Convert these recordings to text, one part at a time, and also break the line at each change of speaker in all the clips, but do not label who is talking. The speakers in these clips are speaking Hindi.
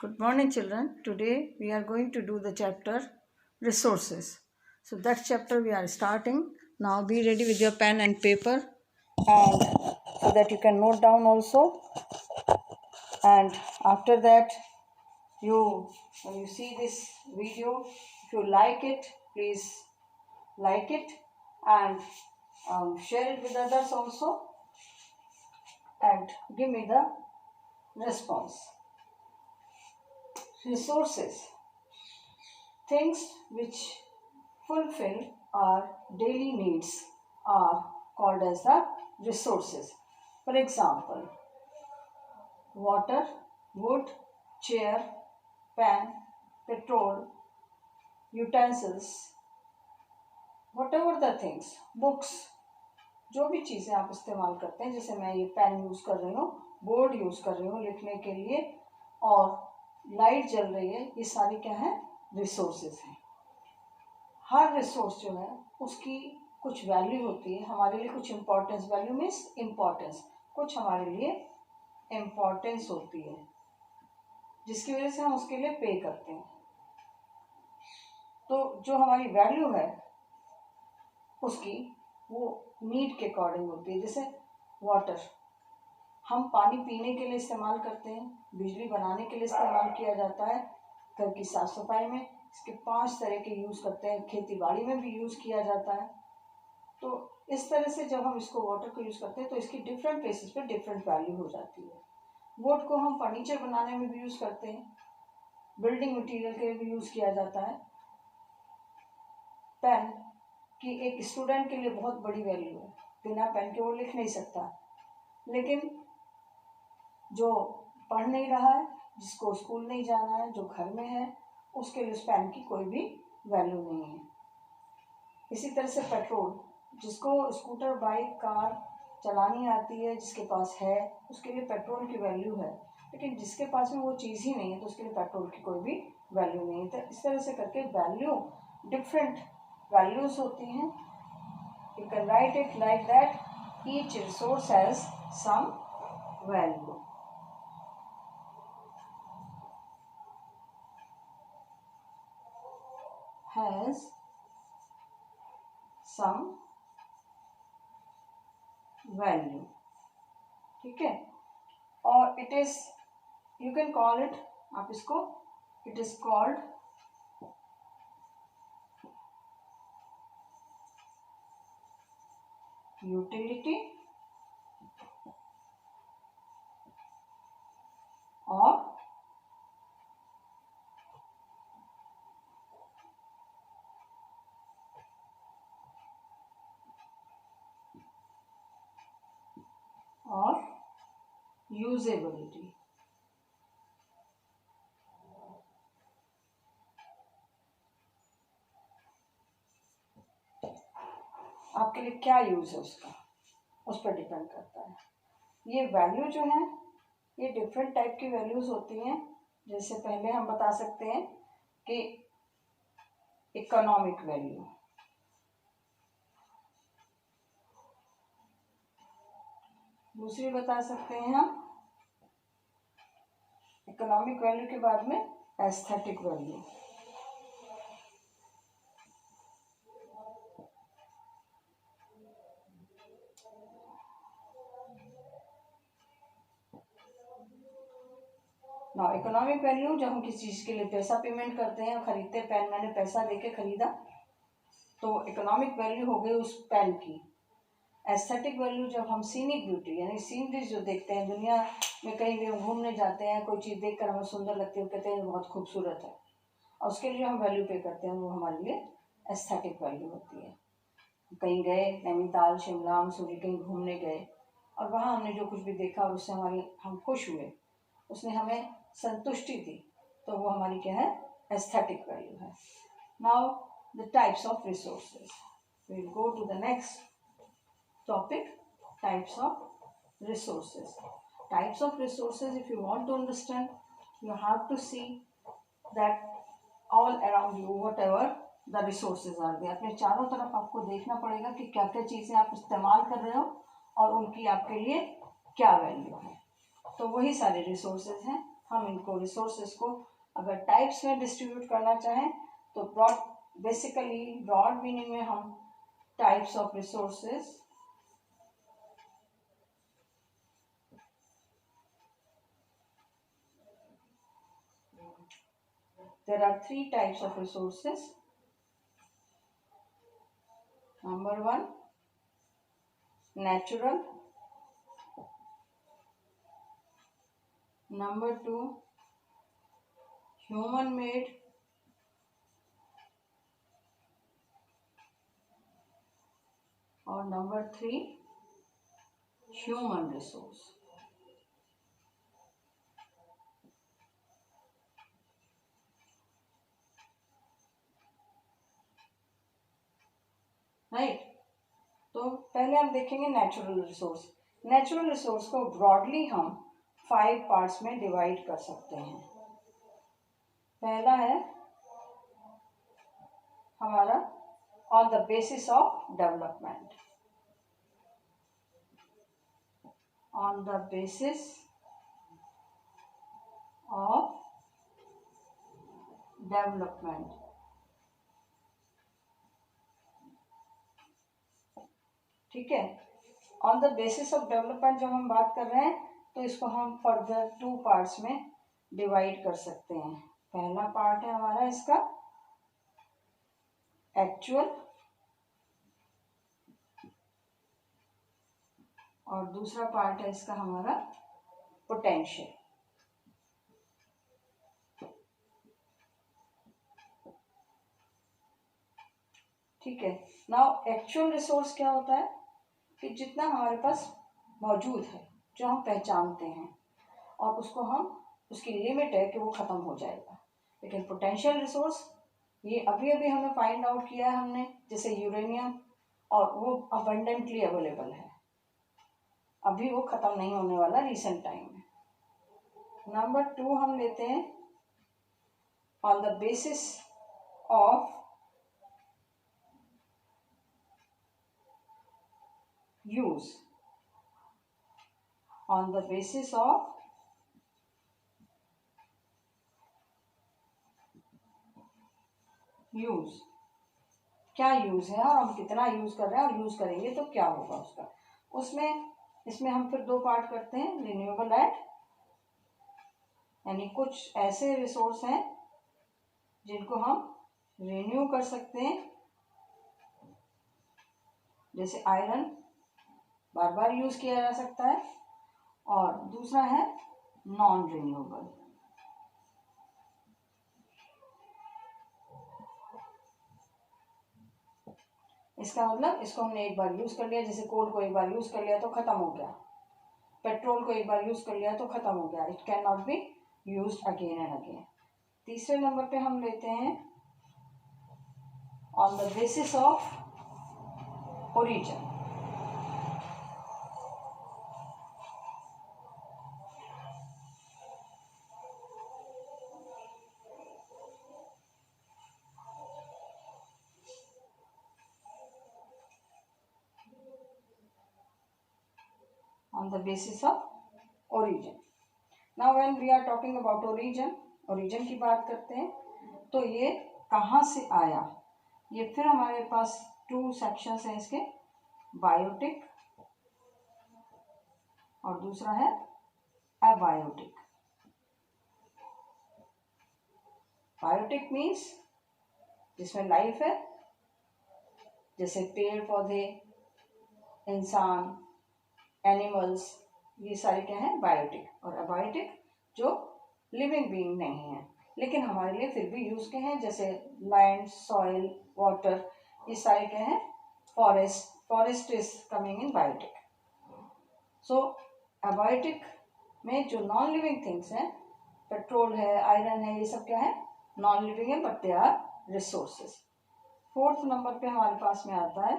Good morning, children. Today we are going to do the chapter resources. So that chapter we are starting. Now be ready with your pen and paper, and so that you can note down also. And after that, when you see this video, if you like it, please like it and share it with others also, and give me the response. Resources. Things which fulfill our daily needs are called as the resources. For example, water, wood, chair, pen, petrol, utensils, whatever the things, books, जो भी चीज़ें आप इस्तेमाल करते हैं, जैसे मैं ये पेन यूज़ कर रही हूँ, बोर्ड यूज़ कर रही हूँ लिखने के लिए, और लाइट जल रही है, ये सारी क्या है? रिसोर्सेज हैं. हर रिसोर्स जो है उसकी कुछ वैल्यू होती है, हमारे लिए कुछ इम्पोर्टेंस. Value means importance. कुछ हमारे लिए इम्पोर्टेंस होती है जिसकी वजह से हम उसके लिए पे करते हैं. तो जो हमारी वैल्यू है उसकी वो नीड के अकॉर्डिंग होती है. जैसे वाटर, हम पानी पीने के लिए इस्तेमाल करते हैं, बिजली बनाने के लिए इस्तेमाल किया जाता है, घर की साफ सफाई में इसके 5 तरह के यूज़ करते हैं, खेती बाड़ी में भी यूज़ किया जाता है. तो इस तरह से जब हम इसको वाटर को यूज़ करते हैं तो इसकी डिफरेंट प्लेसेस पे डिफरेंट वैल्यू हो जाती है. वुड को हम फर्नीचर बनाने में भी यूज़ करते हैं, बिल्डिंग मटेरियल के लिए भी यूज़ किया जाता है. पेन की एक स्टूडेंट के लिए बहुत बड़ी वैल्यू है, बिना पेन के वो लिख नहीं सकता. लेकिन जो पढ़ नहीं रहा है, जिसको स्कूल नहीं जाना है, जो घर में है, उसके लिए उस पेन की कोई भी वैल्यू नहीं है. इसी तरह से पेट्रोल, जिसको स्कूटर, बाइक, कार चलानी आती है, जिसके पास है, उसके लिए पेट्रोल की वैल्यू है. लेकिन जिसके पास में वो चीज़ ही नहीं है तो उसके लिए पेट्रोल की कोई भी वैल्यू नहीं है. तो इस तरह से करके वैल्यू, डिफरेंट वैल्यूज होती हैं. You can write it like that, each resource has some value. has some value. ठीक है. और it is, you can call it, आप इसको, it is called utility or usability. आपके लिए क्या यूज है उसका, उस पर डिपेंड करता है. ये वैल्यू जो है ये डिफरेंट टाइप की वैल्यूज होती हैं. जैसे पहले हम बता सकते हैं कि इकोनॉमिक वैल्यू, दूसरी बता सकते हैं हम इकोनॉमिक वैल्यू के बाद में एस्थेटिक वैल्यू. ना इकोनॉमिक वैल्यू, जब हम किसी चीज़ के लिए पैसा पेमेंट करते हैं, खरीदते पेन मैंने पैसा देके खरीदा, तो इकोनॉमिक वैल्यू हो गई उस पेन की. एस्थेटिक वैल्यू, जब हम सीनिक ब्यूटी यानी सीनरी जो देखते हैं, दुनिया में कहीं भी घूमने जाते हैं, कोई चीज़ देखकर हमें सुंदर लगती है, कहते हैं बहुत खूबसूरत है, और उसके लिए हम वैल्यू पे करते हैं, वो हमारे लिए एस्थेटिक वैल्यू होती है. कहीं गए, नैनीताल, शिमला, मसूरी कहीं घूमने गए, और वहाँ हमने जो कुछ भी देखा और उससे हम खुश हुए, उसने हमें संतुष्टि दी, तो वो हमारी क्या है? एस्थेटिक वैल्यू है. Now the types of resources. We will go to the next topic, types of resources. Types of resources, if you want to understand, you have to see that all around you, whatever the resources are there, अपने चारों तरफ आपको देखना पड़ेगा कि क्या क्या चीज़ें आप इस्तेमाल कर रहे हो और उनकी आपके लिए क्या वैल्यू है. तो वही सारे रिसोर्सेज हैं. हम इनको रिसोर्सेज को अगर टाइप्स में डिस्ट्रीब्यूट करना चाहें तो ब्रॉड मीनिंग में हम types of resources there are 3 types of resources. Number 1, natural. Number 2, human made. और नंबर 3, ह्यूमन रिसोर्स. राइट. तो पहले हम देखेंगे नेचुरल रिसोर्स. नेचुरल रिसोर्स को ब्रॉडली हम 5 पार्ट्स में डिवाइड कर सकते हैं. पहला है हमारा on the basis of development. On the basis of development. ठीक है. On the basis of development जब हम बात कर रहे हैं तो इसको हम फर्दर 2 पार्ट्स में डिवाइड कर सकते हैं. पहला पार्ट है हमारा इसका एक्चुअल और दूसरा पार्ट है इसका हमारा पोटेंशियल. ठीक है. नाउ एक्चुअल रिसोर्स क्या होता है कि जितना हमारे पास मौजूद है, जो हम पहचानते हैं और उसको हम उसकी लिमिट है कि वो ख़त्म हो जाएगा. लेकिन पोटेंशियल रिसोर्स ये अभी अभी हमें फाइंड आउट किया है हमने, जैसे यूरेनियम, और वो अबंडेंटली अवेलेबल है, अभी वो ख़त्म नहीं होने वाला रिसेंट टाइम में. नंबर 2 हम लेते हैं on the basis of use. On the basis of use. क्या यूज है और हम कितना यूज कर रहे हैं और यूज करेंगे तो क्या होगा उसका. इसमें हम फिर 2 पार्ट करते हैं. रिन्यूएबल एंड, यानी कुछ ऐसे रिसोर्स हैं जिनको हम रिन्यू कर सकते हैं, जैसे आयरन बार बार यूज किया जा सकता है. और दूसरा है नॉन रिन्यूएबल. इसका मतलब इसको हमने एक बार यूज कर लिया, जैसे कोल को एक बार यूज कर लिया तो खत्म हो गया, पेट्रोल को एक बार यूज कर लिया तो खत्म हो गया. It can not be used again and again. तीसरे नंबर पे हम लेते हैं on the basis of origin. on the basis of origin. Now when we are talking about origin की बात करते हैं तो ये कहाँ से आया. ये फिर हमारे पास 2 सेक्शंस हैं इसके, बायोटिक और दूसरा है अबायोटिक. बायोटिक मीन्स जिसमें लाइफ है, जैसे पेड़ पौधे, इंसान, एनिमल्स, ये सारे क्या हैं बायोटिक. और अबायोटिक जो लिविंग बीइंग नहीं है लेकिन हमारे लिए फिर भी यूज के हैं, जैसे लैंड, सॉइल, वाटर, ये सारे क्या हैं forest is coming in biotic. So abiotic में जो नॉन लिविंग थिंग्स हैं, पेट्रोल है, आयरन है, ये सब क्या है नॉन लिविंग है but they are resources. 4th number पे हमारे पास में आता है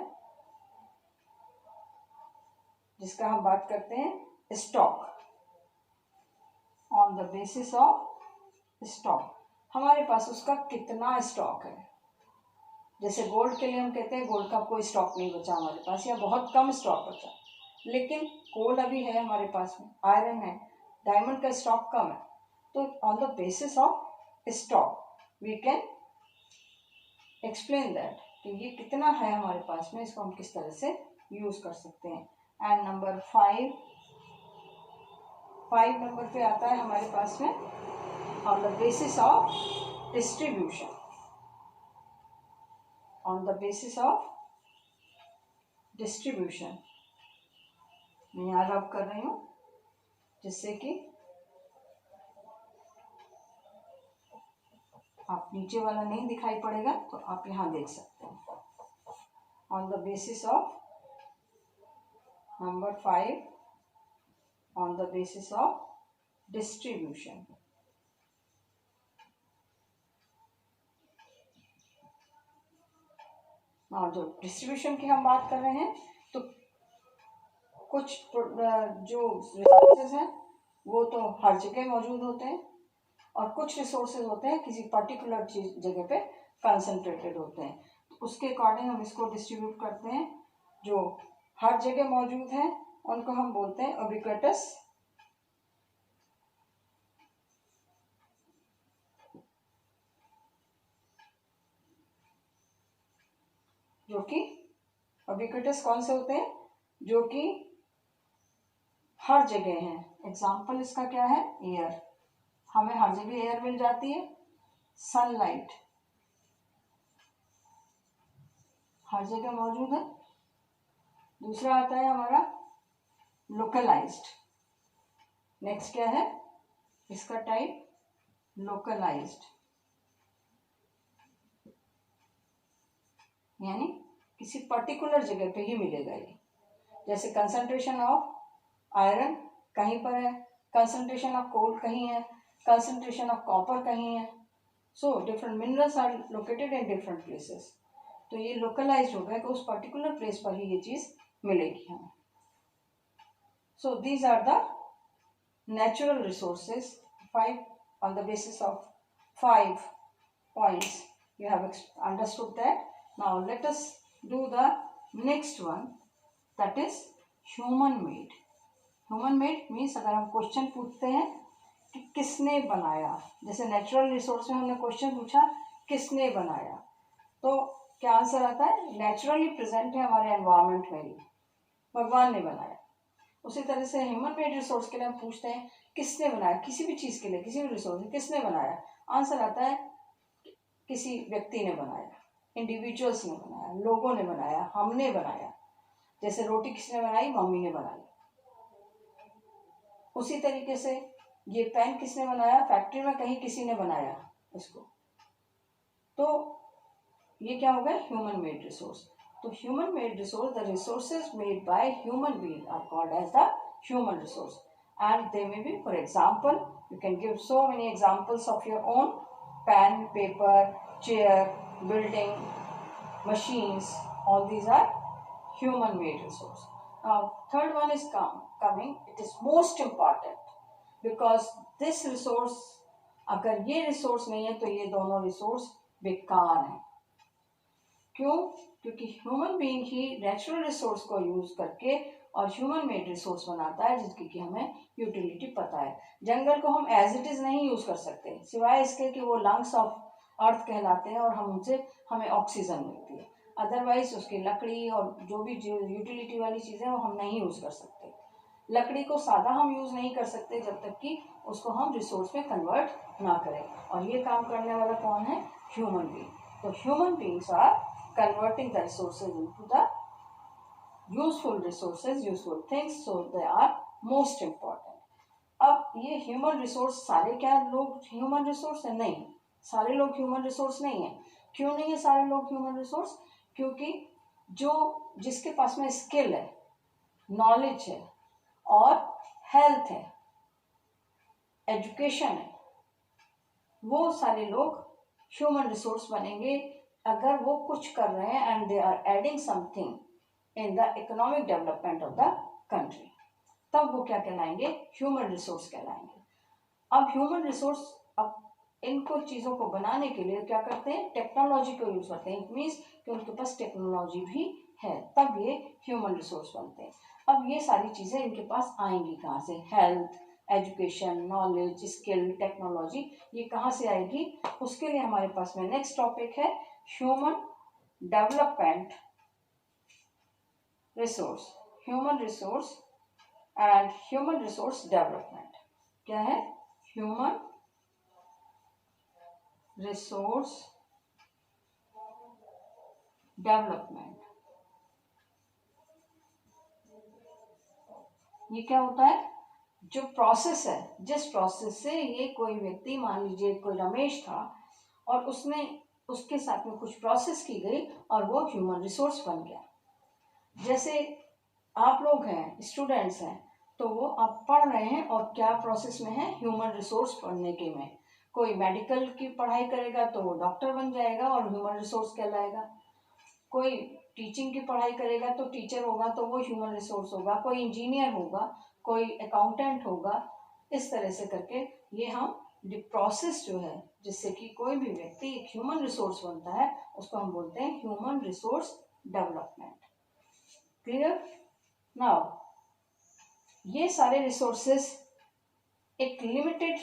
जिसका हम बात करते हैं stock. On the basis of stock, हमारे पास उसका कितना स्टॉक है. जैसे गोल्ड के लिए हम कहते हैं गोल्ड का कोई स्टॉक नहीं बचा हमारे पास, या बहुत कम स्टॉक बचा. लेकिन कोल अभी है हमारे पास में, आयरन है, डायमंड का स्टॉक कम है. तो on the basis of stock we can explain that कि ये कितना है हमारे पास में, इसको हम किस तरह से यूज कर सकते हैं. एंड नंबर 5 नंबर पे आता है हमारे पास में on the basis of distribution. On the basis of distribution मैं यहाँ रब कर रही हूँ जिससे कि आप नीचे वाला नहीं दिखाई पड़ेगा, तो आप यहाँ देख सकते हैं. On the basis of number 5 on the basis of distribution. और जो डिस्ट्रीब्यूशन की हम बात कर रहे हैं तो कुछ जो रिसोर्सेज हैं वो तो हर जगह मौजूद होते हैं और कुछ रिसोर्सेज होते हैं किसी पर्टिकुलर चीज जगह पे कंसंट्रेटेड होते हैं. तो उसके अकॉर्डिंग हम इसको डिस्ट्रीब्यूट करते हैं. जो हर जगह मौजूद हैं उनको हम बोलते हैं उबिक्विटस, जो कि उबिक्विटस कौन से होते हैं, जो कि हर जगह हैं. एग्जाम्पल इसका क्या है, एयर. हमें हर जगह एयर मिल जाती है. सनलाइट हर जगह मौजूद है. दूसरा आता है हमारा लोकलाइज्ड. नेक्स्ट क्या है इसका टाइप, लोकलाइज्ड, यानी किसी पर्टिकुलर जगह पे ही मिलेगा ये. जैसे कंसंट्रेशन ऑफ आयरन कहीं पर है, कंसंट्रेशन ऑफ कोल कहीं है, कंसंट्रेशन ऑफ कॉपर कहीं है. So different minerals are located in different places. तो ये लोकलाइज्ड होगा कि उस पर्टिकुलर प्लेस पर ही ये चीज मिलेगी हमें. So these are the natural resources. 5 on the basis of 5 points you have understood that. Now let us do the next one, that is human made. Human made means अगर हम क्वेश्चन पूछते हैं कि किसने बनाया, जैसे नेचुरल रिसोर्स में हमने क्वेश्चन पूछा किसने बनाया, तो क्या आंसर आता है, नेचुरली प्रेजेंट है हमारे एनवायरमेंट में ही, भगवान ने बनाया. उसी तरह से ह्यूमन मेड रिसोर्स के लिए हम पूछते हैं किसने बनाया, किसी भी चीज के लिए किसी भी रिसोर्स किसने बनाया, आंसर आता है किसी व्यक्ति ने बनाया, इंडिविजुअल्स ने बनाया, लोगों ने बनाया, हमने बनाया. जैसे रोटी किसने बनाई, मम्मी ने बनाई. उसी तरीके से ये पेन किसने बनाया, फैक्ट्री में कहीं किसी ने बनाया इसको. तो ये क्या हो गया, ह्यूमन मेड रिसोर्स. तो human made resource, the resources made by human being are called as the human resource. And they may be, for example, you can give so many examples of your own: pen, paper, chair, building, machines. All these are human made resource. Now third one is coming. It is most important because this resource, अगर ये resource नहीं है तो ये दोनों resource बेकार हैं. क्यों, क्योंकि ह्यूमन बीइंग ही नेचुरल रिसोर्स को यूज करके और ह्यूमन मेड रिसोर्स बनाता है जिसकी कि हमें यूटिलिटी पता है. जंगल को हम एज इट इज नहीं यूज कर सकते सिवाय इसके कि वो लंग्स ऑफ अर्थ कहलाते हैं और हम उनसे हमें ऑक्सीजन मिलती है. अदरवाइज उसकी लकड़ी और जो भी यूटिलिटी वाली चीजें वो हम नहीं यूज कर सकते. लकड़ी को सादा हम यूज नहीं कर सकते जब तक कि उसको हम रिसोर्स में कन्वर्ट ना करें, और ये काम करने वाला कौन है, ह्यूमन बीइंग. तो human beings are converting the resources into the useful resources, useful things, so they are most important. अब ये ह्यूमन रिसोर्स सारे क्या लोग ह्यूमन रिसोर्स है, नहीं, सारे लोग ह्यूमन रिसोर्स नहीं है. क्यों नहीं है सारे लोग ह्यूमन रिसोर्स, क्योंकि जो जिसके पास में स्किल है, नॉलेज है और हेल्थ है, एजुकेशन है, वो सारे लोग ह्यूमन रिसोर्स बनेंगे अगर वो कुछ कर रहे हैं and they are adding something in the economic development of the country. तब वो क्या कहलाएंगे, ह्यूमन रिसोर्स कहलाएंगे. अब ह्यूमन रिसोर्स, अब इनको चीज़ों को बनाने के लिए क्या करते हैं, टेक्नोलॉजी को यूज करते हैं. इट मीन्स कि उनके पास टेक्नोलॉजी भी है, तब ये ह्यूमन रिसोर्स बनते हैं. अब ये सारी चीज़ें इनके पास आएंगी कहाँ से, health, education, knowledge, skill, technology, ये कहाँ से आएगी? उसके लिए हमारे पास में नेक्स्ट टॉपिक है human development resource, human resource and human resource development. क्या है? Human resource development. ये क्या होता है? जो प्रोसेस है, जिस प्रोसेस से ये कोई व्यक्ति, मान लीजिए कोई रमेश था और उसने उसके साथ में कुछ प्रोसेस की गई और वो ह्यूमन रिसोर्स बन गया। जैसे आप लोग हैं, स्टूडेंट्स हैं, तो वो आप पढ़ रहे हैं और क्या प्रोसेस में है? ह्यूमन रिसोर्स पढ़ने के में। कोई मेडिकल की पढ़ाई करेगा तो वो डॉक्टर बन जाएगा और ह्यूमन रिसोर्स कहलाएगा। कोई टीचिंग की पढ़ाई करेगा तो टीचर होगा तो वो ह्यूमन रिसोर्स होगा। कोई इंजीनियर होगा, कोई अकाउंटेंट होगा। इस तरह से करके ये हम प्रोसेस जो है जिससे कि कोई भी व्यक्ति एक ह्यूमन रिसोर्स बनता है, उसको हम बोलते हैं human resource development. Clear? Now ये सारे रिसोर्सेस एक लिमिटेड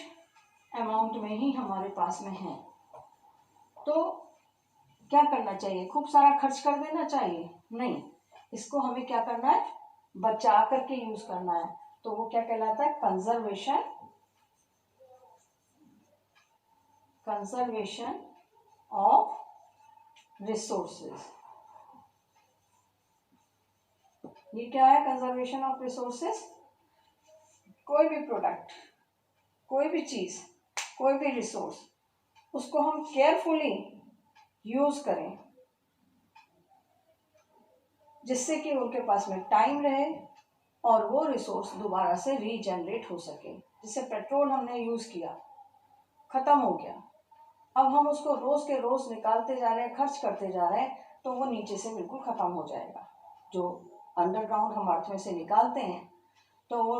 अमाउंट में ही हमारे पास में हैं, तो क्या करना चाहिए? खूब सारा खर्च कर देना चाहिए? नहीं, इसको हमें क्या करना है? बचा करके यूज करना है। तो वो क्या कहलाता है? Conservation, conservation of resources. ये क्या है कंजर्वेशन ऑफ रिसोर्सेज? कोई भी प्रोडक्ट, कोई भी चीज, कोई भी रिसोर्स, उसको हम केयरफुली यूज करें जिससे कि उनके पास में टाइम रहे और वो रिसोर्स दोबारा से रीजनरेट हो सके। जैसे पेट्रोल हमने यूज किया, खत्म हो गया, अब हम उसको रोज के रोज निकालते जा रहे हैं, खर्च करते जा रहे हैं, तो वो नीचे से बिल्कुल खत्म हो जाएगा। जो अंडरग्राउंड हम अर्थ में से निकालते हैं तो वो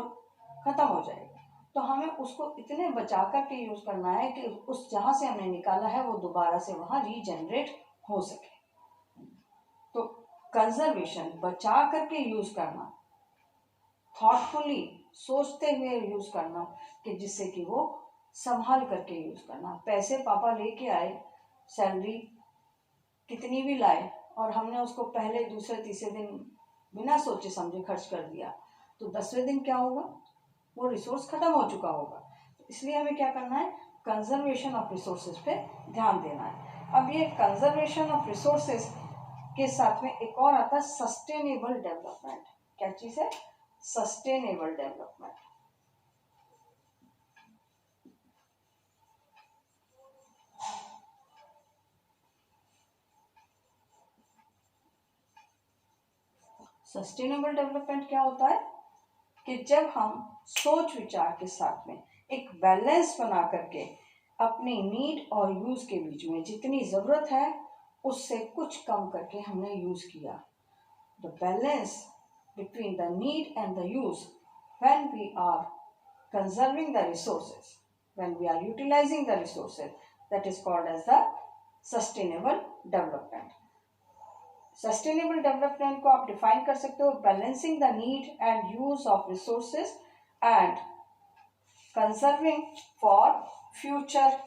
खत्म हो जाएगा। तो हमें उसको इतने बचा कर के यूज करना है कि उस जहां से हमने निकाला है वो दोबारा से वहां रीजनरेट हो सके। तो कंजर्वेशन, बचा करके यूज करना, थॉटफुली सोचते हुए यूज करना, कि जिससे कि वो संभाल करके यूज करना। पैसे पापा लेके आए, सैलरी कितनी भी लाए और हमने उसको पहले, दूसरे, तीसरे दिन बिना सोचे समझे खर्च कर दिया, तो 10वें दिन क्या होगा? वो रिसोर्स खत्म हो चुका होगा। इसलिए हमें क्या करना है? कंजर्वेशन ऑफ रिसोर्सेज पे ध्यान देना है। अब ये कंजर्वेशन ऑफ रिसोर्सेज के साथ में एक और आता है सस्टेनेबल डेवलपमेंट। क्या चीज है? Sustainable development. सस्टेनेबल डेवलपमेंट क्या होता है? कि जब हम सोच विचार के साथ में एक बैलेंस बना करके अपनी नीड और यूज के बीच में जितनी जरूरत है उससे कुछ कम करके हमने यूज किया। The balance between the need and the use, when we are conserving the resources, when we are utilizing the resources, that is called as the sustainable development. Sustainable development को आप डिफाइन कर सकते हो, balancing the need and use of resources and conserving for future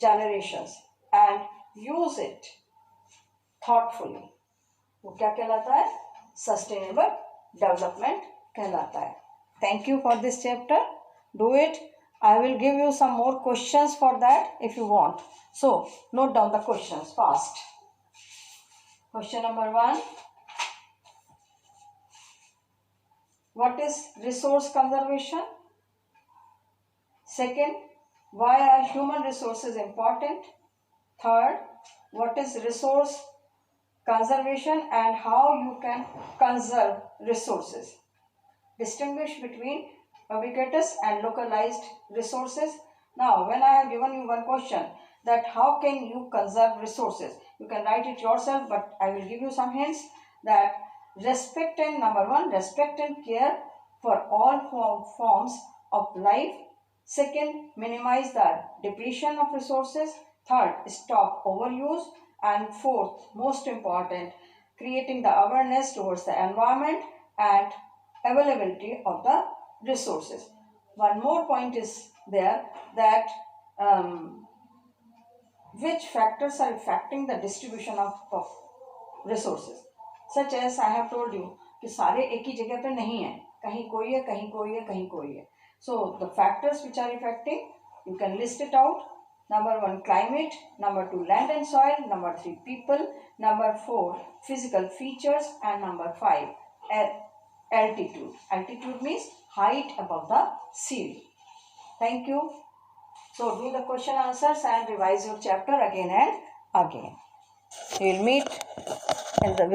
generations and use it thoughtfully. वो क्या कहलाता है? सस्टेनेबल डेवलपमेंट कहलाता है। Thank you for this chapter, do it. I will give you some more questions for that if you want. So, note down the questions fast. Question number 1. What is resource conservation? Second, why are human resources important? Third, what is resource conservation and how you can conserve resources? Distinguish between ubiquitous and localized resources. Now, when I have given you one question that how can you conserve resources, you can write it yourself, but I will give you some hints that respect and number 1, respect and care for all forms of life. Second, minimize the depletion of resources. Third, stop overuse. And fourth, most important, creating the awareness towards the environment and availability of the resources. one more point is there, that which factors are affecting the distribution of resources, such as I have told you कि सारे एक ही जगह पे नहीं है, कहीं कोई है, कहीं कोई है, कहीं कोई है. So the factors which are affecting, you can list it out. Number 1, climate. Number 2, land and soil. Number 3, people. Number 4, physical features. And number 5, altitude. Altitude means height above the sea. Thank you. So do the question answers and revise your chapter again and again. We will meet in the